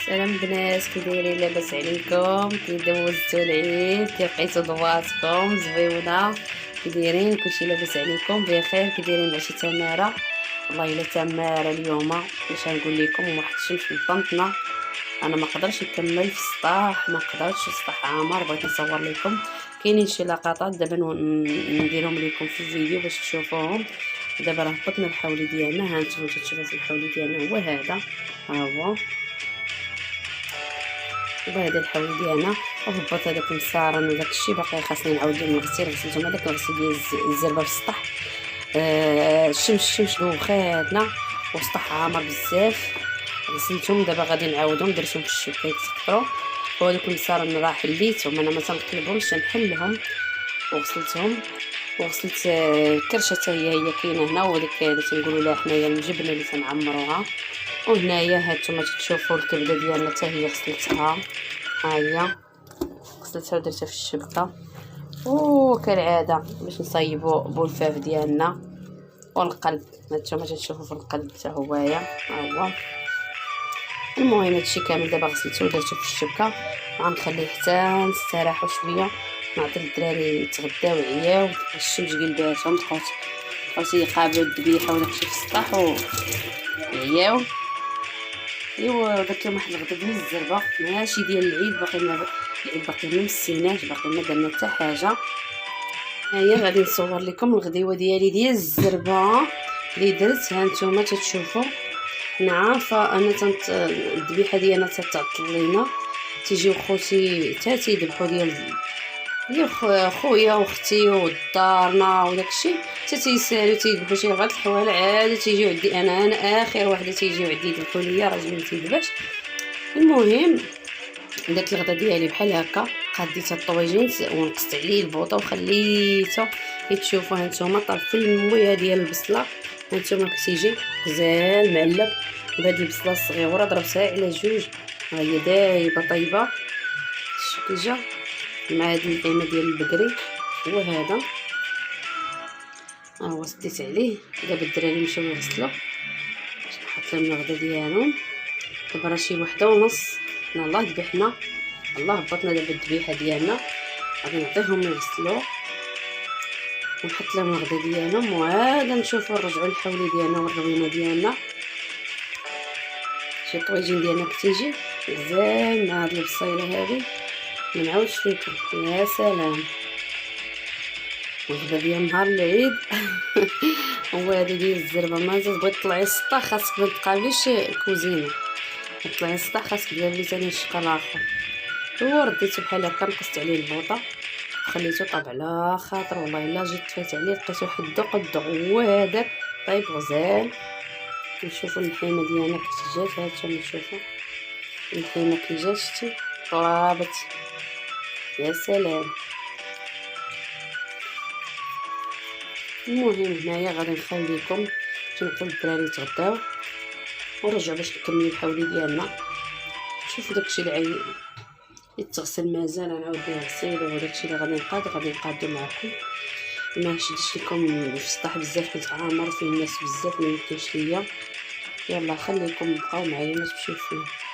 سلام بنات، كي دايرين؟ لاباس عليكم؟ كي دوزتوا العيد؟ كي لقيتوا ضواتكم زويونه؟ كي دايرين؟ كلشي لاباس عليكم بخير؟ كي دايرين مع شي تماره؟ والله الا تماره اليوم باش نقول لكم واحد الشمس مطنطنه. انا ما قدرش نكمل في السطاح، ما قدرتش السطاح عامر. بغيت نصور لكم، كاينين شي لقطات دابا نديرهم لكم في الفيديو باش تشوفوهم. دابا راه هبطنا الحولي ديالنا، ها انتم تشوفوا في الحولي ديالنا هو هذا، ها هو وهذا الحولي ديالنا. وهبط هذاك المصارن وداك الشيء باقي خاصني نعاود نغسل. غسلتهم هذاك الغسيل ديال الزربه في السطح. الشمس دوخاتنا والسطح عامر بزاف. غسلتهم دابا غادي نعاودهم، درتهم في الشبكه يتسكروا. وهذوك المصارن راه حليتهم، انا ما تنقلبهمش، نحلهم. وغسلتهم وغسلت الكرشه حتى هي كاينه هنا، وديك اللي تنقولوا لها حنايا الجبنه اللي تنعمروها. وهنايا هانتوما تشوفوا الكبده ديالنا حتى هي غسلتها، ها هي غسلتها ودرتها في الشبكه. وكالعاده باش نصايبوا بولفاف ديالنا والقلب، هانتوما تشوفوا في القلب حتى هويا، ها هو. المهم هادشي كامل دابا غسلته ودرته في الشبكه. غنخليه حتى نستراحوا شويه، نعطي الدراري يتغداو عياو. الشمس قلباتهم، بقاو يقابلوا الذبيحه وداكشي في السطح وعياو. ايوا داك يوم واحد الغدا ديال الزربه، ماشي ديال العيد، العيد باقي ما مسيناش، باقي ما درنا حتى حاجه. هيا غادي نصور لكم الغديوه ديالي ديال الزربه اللي درت. ها نتوما تشوفوا. عارفه انا الذبيحه ديالنا تتعطل لينا، تيجيو خوتي حتى تيذبحوا ديال خويا واختي ودارنا وداكشي، حتى تيسالو تيذبحوا شي غد الحوال، عاد تيجيو عندي انا اخر وحده تيجيو عندي يذبحوا ليا، راجلي ما تيذبحش. المهم درت الغدا ديالي بحال هكا، قديت الطويجين ونقصت عليه البوطه وخليته كتشوفوا. هانتوما طرف المويه ديال البصله، هانتوما كتيجي غزال معلب بهاد البصله الصغيره، ضربتها على جوج، ها هي دايبه طيبه الشكيجه مع هاد القيمه ديال البقري. هو هذا، ها هو سديت عليه. دابا الدراري مشاو يغسلوا باش نحط لهم الغدا ديالهم. دابا راه شي 1:30 حنا الله ذبحنا، الله هبطنا دابا الذبيحه ديالنا. غادي نعطيهم يغسلوا ونحط لهم الغدا ديالهم، وعاد نشوفوا نرجعوا للحولي ديالنا والروينه ديالنا. شي طويجين ديالنا كتيجي غزال مع هاد البصيله هذه، ما نعاودش لكم. يا سلام، وجبه ديال نهار العيد. هو هذا ديال الزربه. ما بغيت تطلعي السطح خاصك ما تقابليش الكوزينه، تطلعي السطح خاصك ديري ثاني الشكلاخر. هو رديته بحال هكا، نقصت عليه البوطه وخليته طاب على خاطر. والله الا جيت تفات عليه لقيت واحد الدق هو هذاك طيب غزال. نشوفوا اللحيمه ديالنا كي جات، هانتوما نشوفوا اللحيمه كي جات، شتي طابت. يا سلام. المهم هنايا غادي نخليكم تنقول الدراري يتغداو ونرجعوا باش نكملوا الحولي ديالنا. شوفوا داكشي اللي يتغسل مازال نعاود نغسل، وداكشي اللي غادي نقادو معكم. ما شدش لكم في السطح بزاف، حيت عامر فيه الناس بزاف، ما يمكنش ليا. يلا خليكم بقاو معايا ما تمشيو فيه.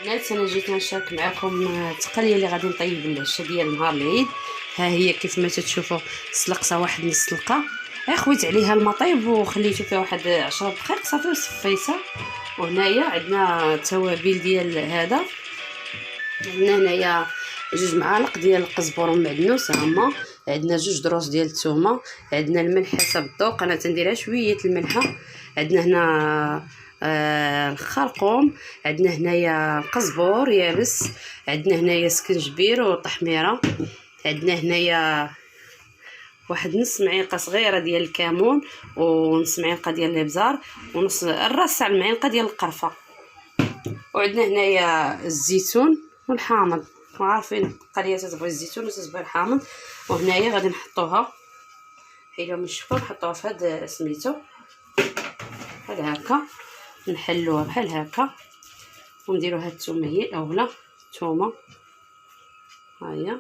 الناس انا جيت نشارك معكم التقنيه اللي غادي نطيب العشاء ديال نهار العيد. ها هي كيف ما تشوفوا سلقتها واحد نص سلقه، خويت عليها المطيب وخليته فيها واحد 10 دقائق صافي وصفيتها. وهنايا عندنا التوابل ديال هذا، عندنا هنايا 2 معالق ديال القزبر والمعدنوس، ها هما عندنا 2 دروس ديال الثومه، عندنا الملح حسب الذوق، انا تنديرها شويه الملحه. عندنا هنا الخرقوم، عندنا هنايا قزبور يابس، عندنا هنايا سكنجبير وطحميره، عندنا هنايا واحد نص معلقه صغيره ديال الكمون، ونص معلقه ديال الابزار، ونص الراس تاع المعلقه ديال القرفه، وعندنا هنايا الزيتون والحامض. عارفين قريه تتبغي الزيتون وتتبغي الحامض. وهنايا غادي نحطوها حيله من الشفه، نحطوها في هاد سميتو بحال هكا، نحلوها بحال هكا، ونديرو هاد الثومه هي الاولى. الثومه ها هي،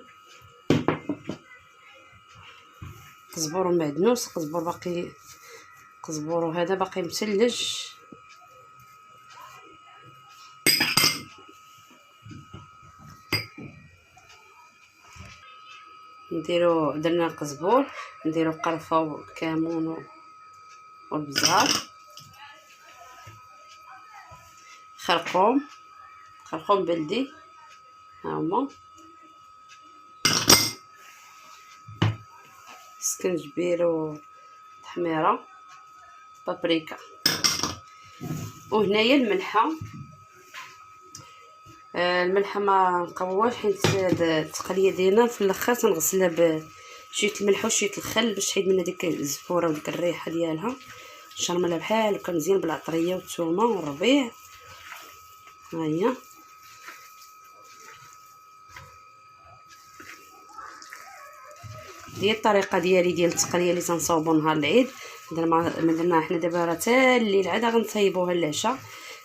قزبور ومعدنوس، قزبور باقي، قزبور وهذا باقي مثلج. نديرو درنا القزبور، نديرو قرفه والكمون والبزار، خرقوم بلدي ها هما، سكنجبير وتحميره، بابريكا. وهنايا الملحه، الملحه ما نقواش حيت هاد التقليه ديالنا في الاخر تنغسلها بشويه الملح وشويه الخل باش تحيد من هذيك الزفوره وديك الريحه ديالها. نشرملها بحال هكا مزيان بالعطريه والثومه والربيع. ها هي ديال الطريقه ديالي ديال التقليه اللي تنصاوبو نهار العيد. درنا حنا دابا راه حتى الليل عاد غنطيبوها العشاء.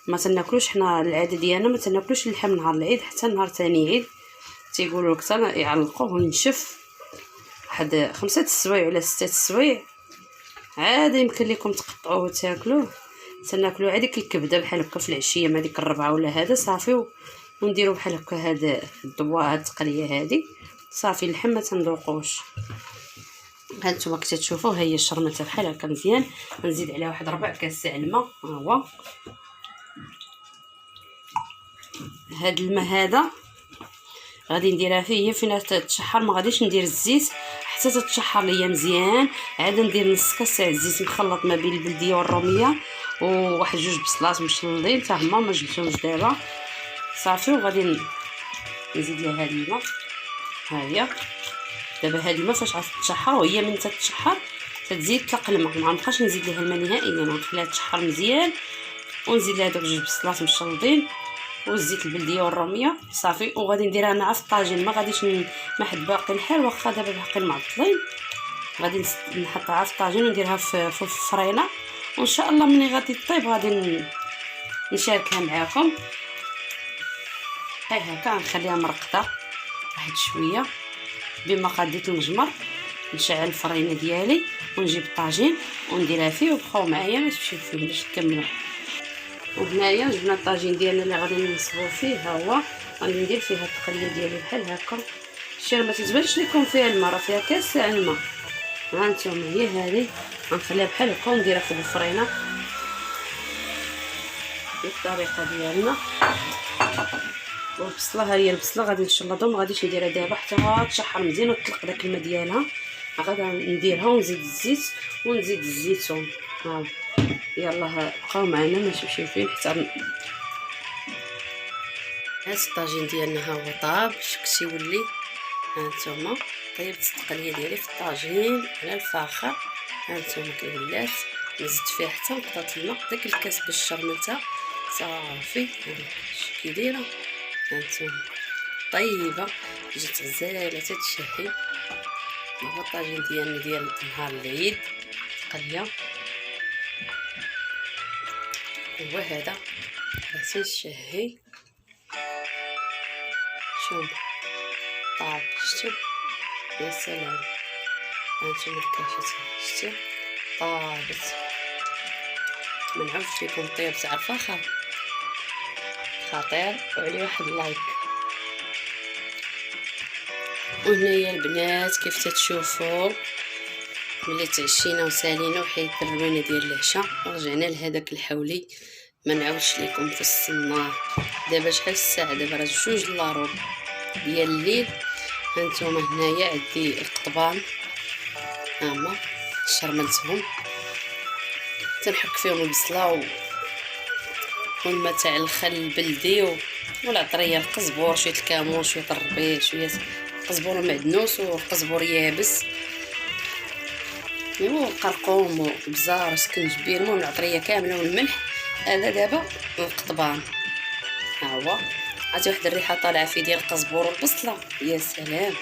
ما تناكلوش حنا، العاده ديالنا ما تناكلوش اللحم نهار العيد حتى نهار ثاني عيد. تيقولوا لك حتى يعلقوه وينشف واحد 5 السوايع ولا 6 السوايع، عاد يمكن لكم تقطعوه وتاكلوه. تناكلو عاد ديك الكبده بحال هكا في العشيه مع ديك الربعه ولا هذا صافي، ونديرو بحال هكا هاد الضواء، هاد التقليه هادي صافي. اللحم ما تنذوقوش. هانتوما كتشوفوا ها هي الشرمته بحال هكا مزيان. نزيد عليها واحد 4 كاس تاع الماء. ها هو هاد الماء هذا غادي نديرها فيه، هي فين تتشحر. ما غاديش ندير الزيت حتى تتشحر ليا مزيان. عاد ندير نص كاس تاع الزيت مخلط ما بين البلديه والروميه، وواحد 2 بصلات مشلضين حتى هما ما جبتهمش دابا صافي. وغادي نزيد لها هاد الماء. ها هي دابا هاد الماء فاش غتشحر، وهي من تتشحر تتزيد تلق الماء. ما غنبقاش نزيد لها الماء نهائيا، غنخليها تشحر مزيان ونزيد لها دوك 2 بصلات مشلضين والزيت البلديه والروميه صافي. وغادي نديرها مع في الطاجين، ما غاديش ما حد باقي الحال واخا دابا باقيين معطلين. غادي نحطها في الطاجين ونديرها في الفرينه، وان شاء الله ملي غادي طيب غادي نشاركها معاكم. هاي هكا نخليها مرقده واحد شويه بمقادير المجمر. نشعل الفرينه ديالي ونجيب الطاجين ونديرها فيه، وبقاو معايا ما تمشيو فيه باش نكملوا. وهنايا جبنا الطاجين ديالنا اللي غادي نصبو فيه. ها هو غادي ندير فيها التقليه ديالي بحال هكا. شي ما تتبانش لكم فيها الماء، راه فيها كاس تاع الماء. ها نتوما هي هذه غنخليها بحال هكا ونديرها في الفرينه بالطريقه ديالنا. والبصله ها هي البصله غادي نشلضها، ما غاديش نديرها دابا حتى تشحر مزيان وتطلق داك الماء ديالها. غادي نديرها ونزيد الزيت ونزيد الزيتون. ها يلا بقاو معنا ما تمشيو فين حتى هاد الطاجين ديالنا. ها هو طاب شكل يولي. ها نتوما طيبت التقليه ديالي في الطاجين على الفاخر. ها نتوما كي ولات نزدت فيها حتى نقطه الماء داك الكاس باش شرملتها صافي. كي دايره ها نتوما طيبه جات غزاله تتشهي. هو الطاجين ديالنا ديال نهار العيد قليه. هو هذا تيشهي. شوف طاب شتو يا سلام. هانتوما الكاشة شتو طابت. منعرفش ليكم الطيب تاع الفخر خطير، وعليه واحد لايك. وهنايا البنات كيف تتشوفوا ملي تعشينا وسالينا وحيدت الروينه ديال العشاء ورجعنا لهداك الحولي. ما نعاودش لكم في الصنار. دابا شحال الساعه؟ دابا راه 2 الا ربع ديال الليل. هانتوما هنايا عندي القضبان، هما شرملتهم، تنحك فيهم البصله والماء تاع الخل البلدي والعطريه، القزبور، شويه الكمون، شويه الربيع، شويه القزبور المعدنوس والقزبور يابس، والقرقوم والبزار والسكنجبير، المهم العطريه كامله والملح. هذا دابا القضبان، ها هو عرفتي واحد الريحه طالعه فيه ديال القزبور والبصله، يا سلام.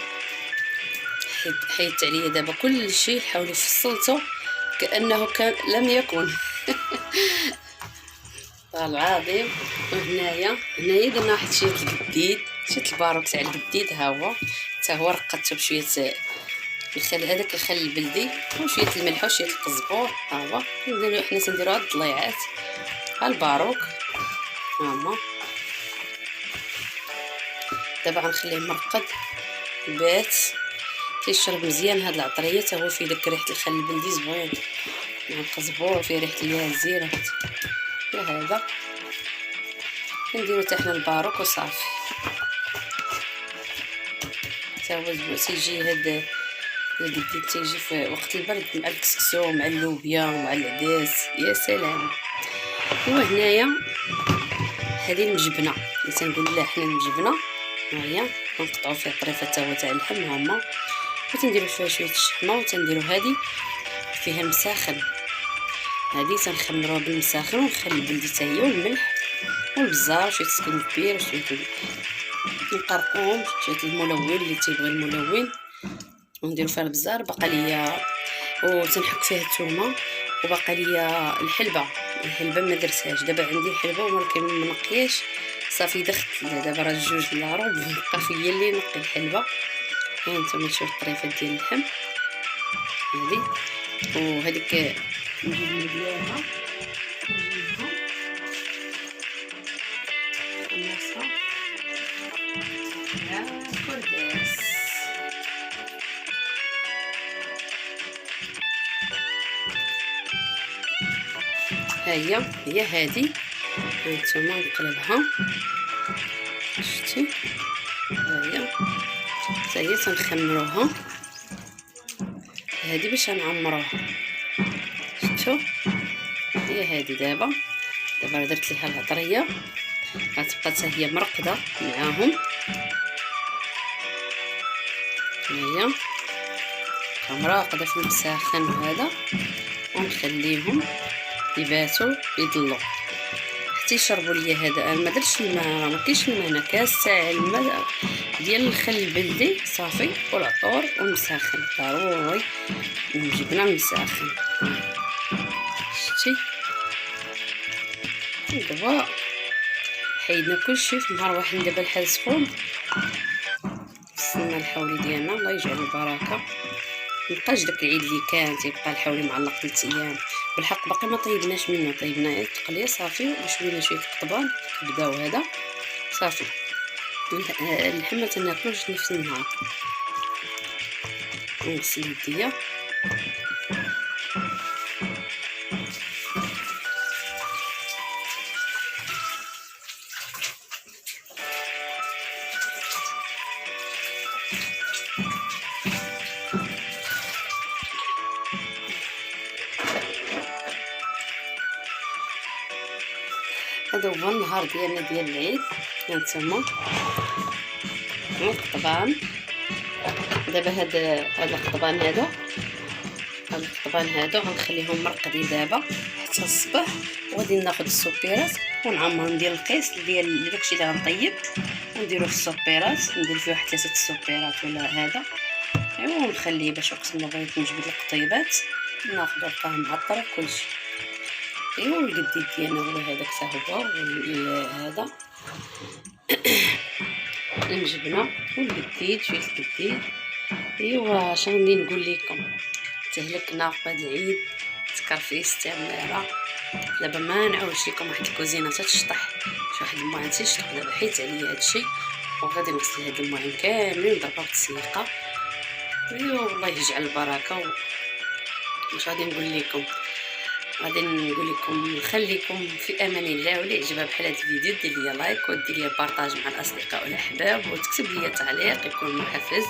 حيدت عليا دابا كل شيء، حاولي فصلته كانه كان لم يكن. العظيم. وهنايا درنا واحد شويه القديد، شويه الباروك تاع القديد، ها هو حتى هو رقدته بشويه الخل، هذاك الخل البلدي وشويه الملح وشويه القزبور، ها هو نديرو حنا تنديرو هاد الضليعات. ها الباروك، ها هما دابا غنخليه مرقد بات تيشرب مزيان هاد العطريه، حتى هو فيه داك ريحه الخل البلدي زوين مع القزبور، فيه ريحه اليازير هذا. نديرو حتى حنا الباروك وصافي، حتى هو تيجي هاد القديد تيجي في وقت البرد مع الكسكسو مع اللوبيا ومع العدس، يا سلام. وهنايا هذه المجبنه اللي تنقول لها حنا المجبنه، ها هي كنقطعوا فيها طريفه حتى هو تاع اللحم، هما وتنديروا فيها شويه الشحمه، وتنديروا هذه فيها المساخن، هذه تنخمروها بالمساخن والخل البلدي حتى هي والملح والبزار وشويه السكنجبير وشويه القرقوم، شويه الملون اللي تيبغي الملون، ونديرو فيها البزار. باقا ليا وتنحك فيها الثومه، وباقا ليا الحلبه ما درتهاش. دابا عندي الحلبه ولكن ما نقياش، صافي دخت دابا راه جوج لاروب، بقى فيا اللي نقي الحلبه. ها نتوما تشوفوا الطريفات ديال اللحم هذه، وهذيك نجيب ديالها هي هذه. هانتوما نقلبها، شتي هي تنخمروها هذه باش نعمروها، شفتوا هي هذه. دابا درت ليها العطريه، غتبقى حتى هي مرقده معاهم، هي مراقده في المساخن وهذا، ونخليهم يباتوا يضلوا حتى يشربوا ليا. هذا انا ما درتش الماء، ما كاينش الماء هنا، كاس تاع الماء ديال الخل البلدي صافي، والعطور والمساخن ضروري جبنا المساخن، شتي. دابا حيدنا كلشي في نهار واحد، دابا الحال سخون، وصلنا الحولي ديالنا، الله يجعل البركه. مبقاش داك العيد اللي كان تيبقى الحولي معلق 3 ايام، بالحق باقي ما طيبناش منه، طيبنا غير التقليه صافي، وشويه شويه القضبان بداو هذا صافي. اللحم ما تناكلوش نفس النهار. نغسل يديا، هذا هو النهار ديالنا ديال العيد. هانتوما القضبان، دابا هاد القضبان هادو غنخليهم مرقدين دابا حتى الصباح، وغادي ناخذ السوبيرات ونعمرهم ديال القيس ديال داكشي اللي غنطيب، ونديروه في السوبيرات، ندير فيه واحد 3 السوبيرات ولا هذا، ايوا ونخليه باش وقت ما بغيت نجبد القطيبات ناخذ القاه معطر وكلشي. ايوا والقديد ديالنا هو هذاك حتى هو، هذا المجبنه والقديد، شويه القديد. ايوا اش غادي نقول لكم، تهلكنا في هذا العيد، تكرفيس تماره. دابا ما نعاودش لكم واحد الكوزينه تتشطح، شي واحد الماعن تيشطح. دابا حيت عليا هادشي، وغادي نغسل هاد الماعن كاملين ونضربها بالتسييقه. ايوا والله يجعل البركه. واش غادي نقول لكم، غادي نقول لكم نخليكم في امان الله، واللي عجبها بحال هذا الفيديو دير لي لايك ودير لي بارطاج مع الاصدقاء والاحباب، وتكتب لي تعليق يكون محفز،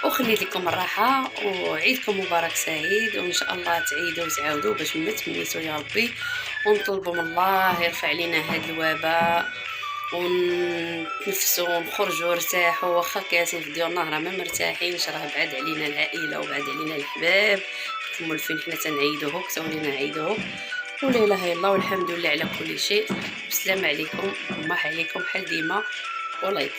وخليت لكم الراحه، وعيدكم مبارك سعيد، وان شاء الله تعيدوا وتعاودوا باش ما تمنيتوا يا ربي، ونطلبوا من الله يرفع علينا هذا الوباء ونتنفسوا ونخرجوا ارتاحوا. واخا كاسين في ديورنا راه ما مرتاحينش، راه بعد علينا العائله وبعد علينا الحباب، مولفين حنا تنعيدوه كتولينا نعيدوه، ولا اله الا الله والحمد لله على كل شيء. السلام عليكم وما عليكم بحال ديما، ولايك.